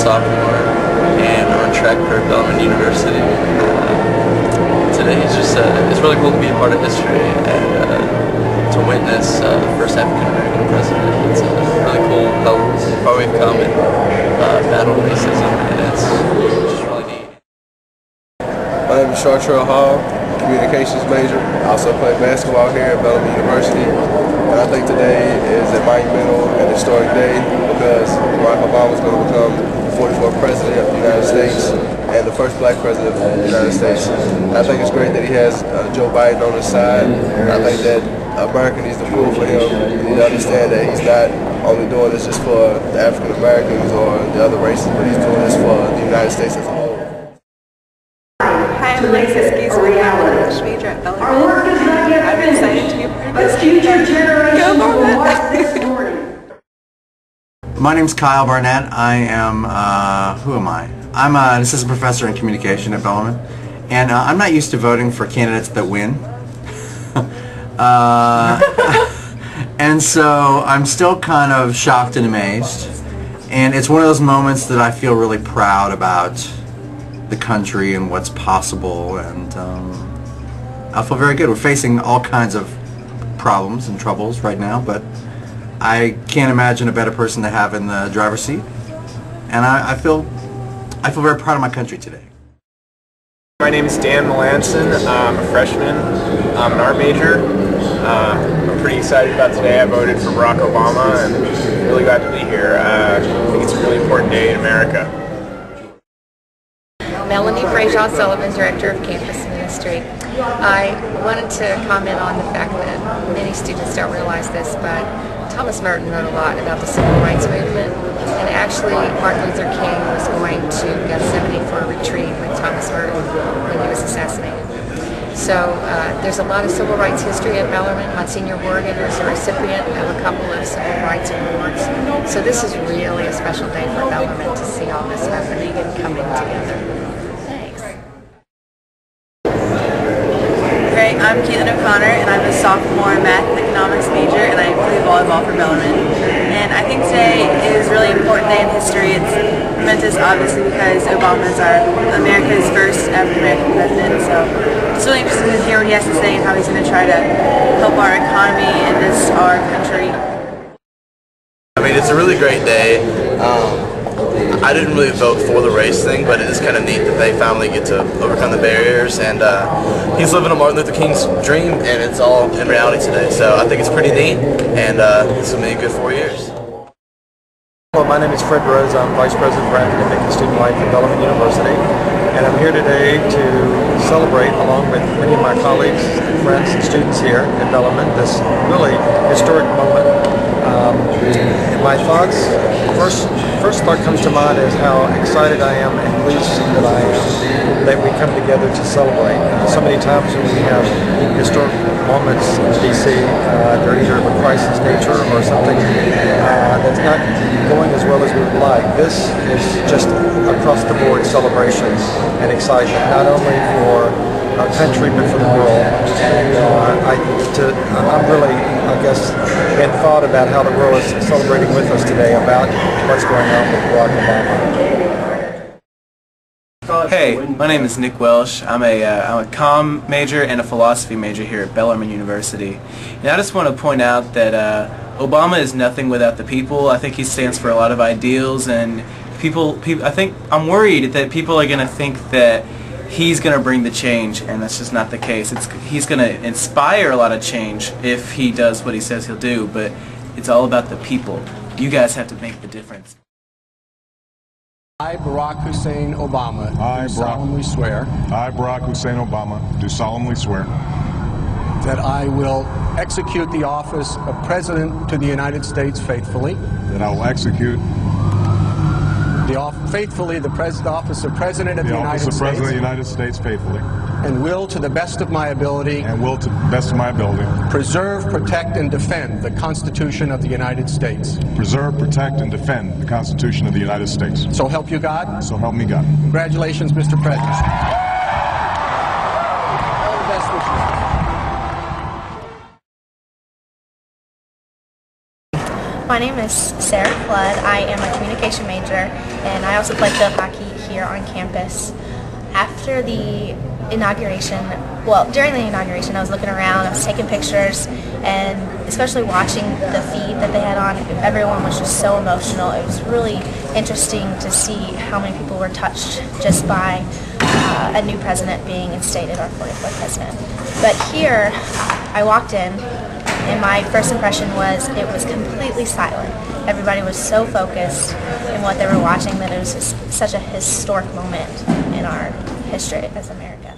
sophomore and on track for Bellarmine University. Today is just, it's really cool to be a part of history and to witness the first African-American president. It's really cool how far we've come in battle racism, and it's just really neat. My name is Chartrell Hall, communications major. I also play basketball here at Bellarmine University. And I think today is a monumental and historic day because Barack Obama is going to become the 44th president of the United States and the first black president of the United States. And I think it's great that he has Joe Biden on his side. I think that America needs to pull for him. He needs to understand that he's not only doing this just for the African Americans or the other races, but he's doing this for the United States as a whole. Hi, I'm Alexis Gies with my English major at Bellarmine. I'm excited to be a part of this future generation. Go Barnett! My name's Kyle Barnett. I am, who am I? I'm an assistant professor in communication at Bellarmine. And I'm not used to voting for candidates that win. And so I'm still kind of shocked and amazed. And it's one of those moments that I feel really proud about the country and what's possible, and I feel very good. We're facing all kinds of problems and troubles right now, but I can't imagine a better person to have in the driver's seat, and I feel very proud of my country today. My name is Dan Melanson. I'm a freshman. I'm an art major. I'm pretty excited about today. I voted for Barack Obama and really glad to be here. I think it's a really important day in America. Melanie Frazier Sullivan, Director of Campus Ministry. I wanted to comment on the fact that many students don't realize this, but Thomas Merton wrote a lot about the Civil Rights Movement, and actually Martin Luther King was going to Gethsemane for a retreat with Thomas Merton when he was assassinated. So there's a lot of civil rights history at Bellarmine. Monsignor Morgan is a recipient of a couple of civil rights awards. So this is really a special day for Bellarmine to see all this happening and coming together. Great, I'm Caitlin O'Connor, and I'm a sophomore math and economics major, and I play volleyball for Bellarmine. And I think today is a really important day in history. It's momentous, obviously, because Obama is America's first African-American president. So it's really interesting to hear what he has to say and how he's going to try to help our economy and just our country. I mean, it's a really great day. I didn't really vote for the race thing, but it is kind of neat that they finally get to overcome the barriers, and he's living a Martin Luther King's dream, and it's all in reality today. So I think it's pretty neat, and this will be a good 4 years. Hello, my name is Fred Rose. I'm Vice President for Academic and Student Life at Bellarmine University, and I'm here today to celebrate, along with many of my colleagues, friends, and students here at Bellarmine, this really historic moment. My thoughts, first thought comes to mind is how excited I am and pleased that I am that we come together to celebrate. So many times when we have historic moments in D.C., they're either of a crisis nature or something that's not going as well as we would like. This is just across the board celebration and excitement, not only for our country but for the world. I'm really, I guess, in thought about how the world is celebrating with us today about what's going on with Barack Obama. Hey, my name is Nick Welsh. I'm a comm major and a philosophy major here at Bellarmine University. And I just want to point out that Obama is nothing without the people. I think he stands for a lot of ideals, and I'm worried that people are going to think that he's going to bring the change, and that's just not the case. He's going to inspire a lot of change if he does what he says he'll do, but it's all about the people. You guys have to make the difference. I, Barack Hussein Obama, do solemnly swear. I, Barack Hussein Obama, do solemnly swear. That I will execute the office of President to the United States faithfully. That I will execute the office of President of the United States. The office of President of the United States faithfully. And will, to the best of my ability. And will, to the best of my ability. Preserve, protect, and defend the Constitution of the United States. Preserve, protect, and defend the Constitution of the United States. So help you God. So help me God. Congratulations, Mr. President. All the best wishes. My name is Sarah Flood. I am a communication major, and I also play field hockey here on campus. After the inauguration, well, during the inauguration, I was looking around, I was taking pictures, and especially watching the feed that they had on, everyone was just so emotional. It was really interesting to see how many people were touched just by a new president being instated, our 44th president. But here, I walked in, and my first impression was it was completely silent. Everybody was so focused in what they were watching that it was just such a historic moment in our history as America.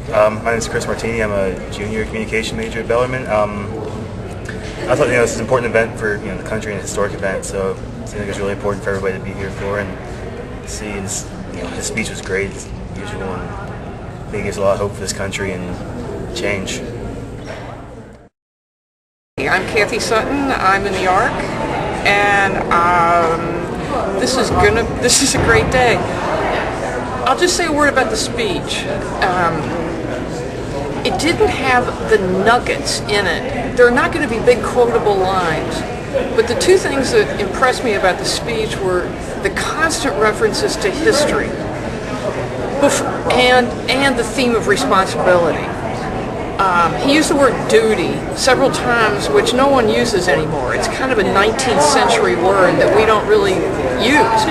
My name is Chris Martini. I'm a junior communication major at Bellarmine. I thought this is an important event for the country and a historic event, so I think it's really important for everybody to be here for and see. His speech was great, as usual, and I think it gives a lot of hope for this country and change. I'm Kathy Sutton. I'm in the ARC, and this is a great day. I'll just say a word about the speech. It didn't have the nuggets in it. There are not going to be big quotable lines, but the two things that impressed me about the speech were the constant references to history and the theme of responsibility. He used the word duty several times, which no one uses anymore. It's kind of a 19th century word that we don't really use.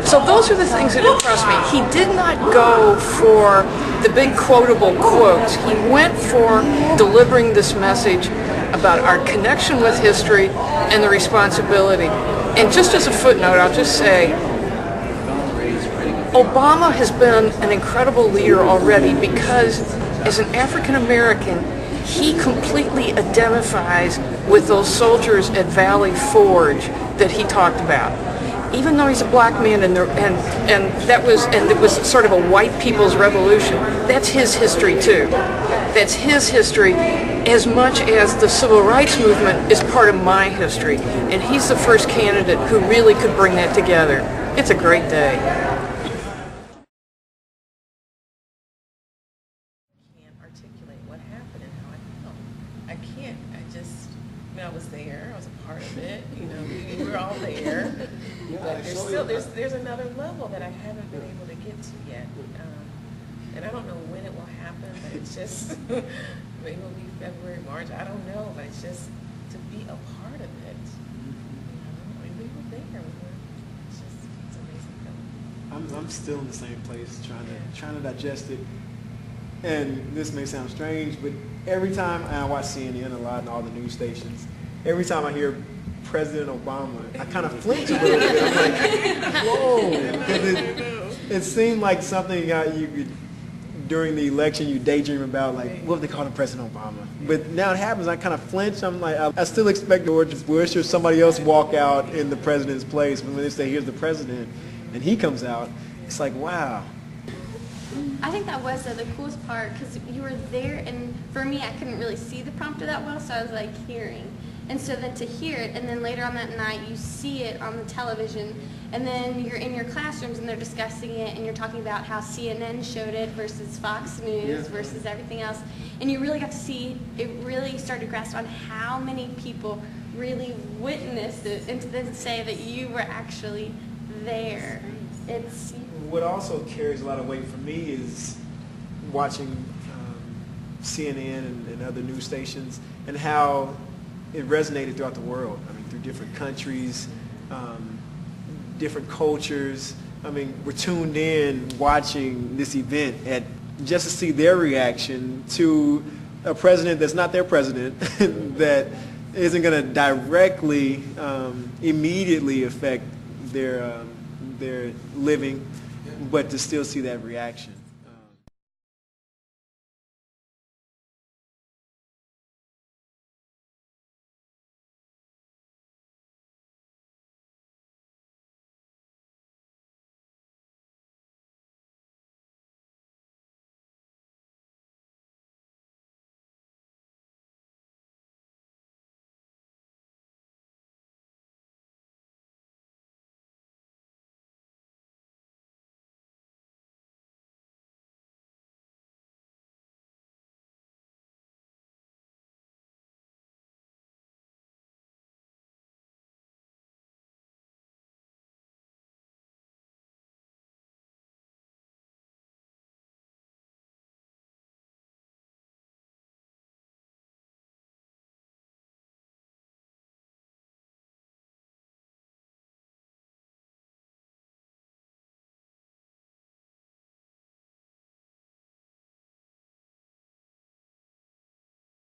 So those are the things that impressed me. He did not go for the big quotable quotes. He went for delivering this message about our connection with history and the responsibility. And just as a footnote, I'll just say, Obama has been an incredible leader already because as an African American, he completely identifies with those soldiers at Valley Forge that he talked about. Even though he's a black man and it was sort of a white people's revolution, that's his history too. That's his history as much as the civil rights movement is part of my history. And he's the first candidate who really could bring that together. It's a great day. Articulate what happened and how I felt. I was there, I was a part of it, we were all there, but there's another level that I haven't been able to get to yet, and I don't know when it will happen, but it's just, maybe it'll be February, March, I don't know, but it's just to be a part of it, we were there, it's an amazing feeling. I'm still in the same place, trying to digest it. And this may sound strange, but every time I watch CNN a lot and all the news stations, every time I hear President Obama, I kind of flinch a little bit. I'm like, whoa, because it seemed like something you during the election you daydream about, like what if they called him President Obama? But now it happens, I kind of flinch. I'm like, I still expect George Bush or somebody else walk out in the president's place, but when they say here's the president, and he comes out, it's like wow. I think that was the coolest part because you were there, and for me I couldn't really see the prompter that well, so I was like hearing. And so then to hear it, and then later on that night you see it on the television, and then you're in your classrooms and they're discussing it, and you're talking about how CNN showed it versus Fox News versus everything else, and you really got to see, it really started to grasp on how many people really witnessed it, and to then say that you were actually there. It's what also carries a lot of weight for me is watching CNN and other news stations and how it resonated throughout the world. I mean, through different countries, different cultures. I mean, we're tuned in watching this event just to see their reaction to a president that's not their president, that isn't going to directly, immediately affect their living, but to still see that reaction.